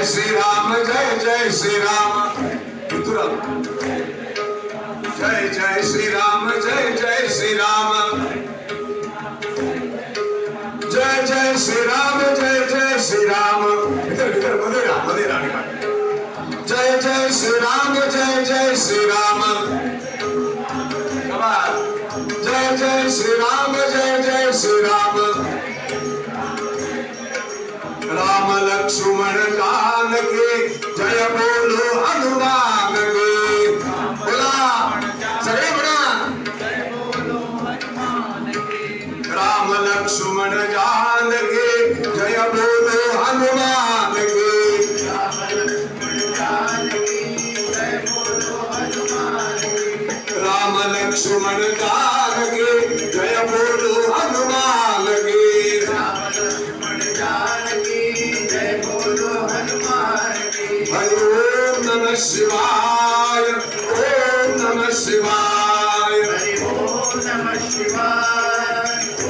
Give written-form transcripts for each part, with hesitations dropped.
जय श्री राम जय जय श्री राम जय जय श्री राम जय जय श्री राम जय जय श्री राम जय जय श्री राम मध्ये राणी जय जय श्री राम जय जय श्री राम जय जय श्री राम जय जय श्री राम राम लक्ष्मण जानकी जय बोलो हनुमान की बोला सगळे म्हणा राम लक्ष्मण जानकी जय बोलो हनुमान की राम लक्ष्मण जानकी जय बोलो हनुमान की हरि ओम नमः शिवाय ओम नमः शिवाय हरि ओम नमः शिवाय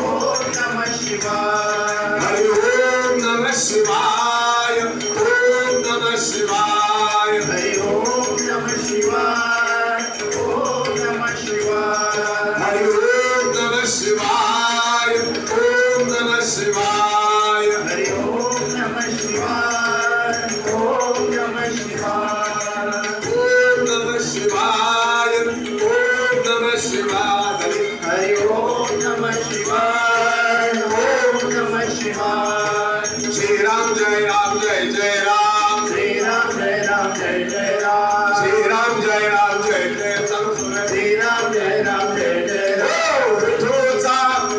ओम नमः शिवाय हरि ओम नमः शिवाय ओम नमः शिवाय हरि ओम नमः शिवाय ओम नमः शिवाय हरि ओम नमः शिवाय ओम नमः शिवाय हरि ओम नमः शिवाय ओम नमः शिवाय ओम नमः शिवाय हरि ओम नमः शिवाय ओम नमः शिवाय श्री राम जय जय राम श्री राम जय जय राम श्री राम जय जय श्री राम जय जय राम विठोचा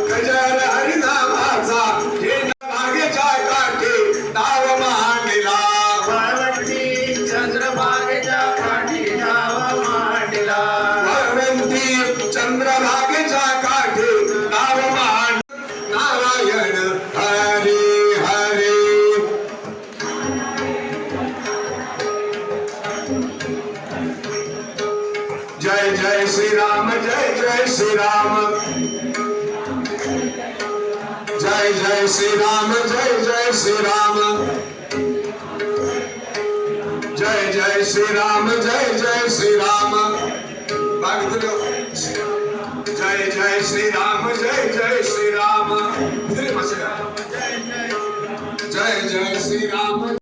गजर हरिनामाचा चंद्रभागेच्या काठी नाव मांडला पार्वती चंद्रभागेच्या काठी नाव मांडला पार्वती चंद्रभागेच्या काठी नाव मांड नारायण हरी हरी जय जय श्री राम जय जय श्री राम जय जय श्री राम जय जय श्री राम जय जय श्री राम जय जय श्री राम जय जय श्री राम जय जय श्री राम जय जय श्री राम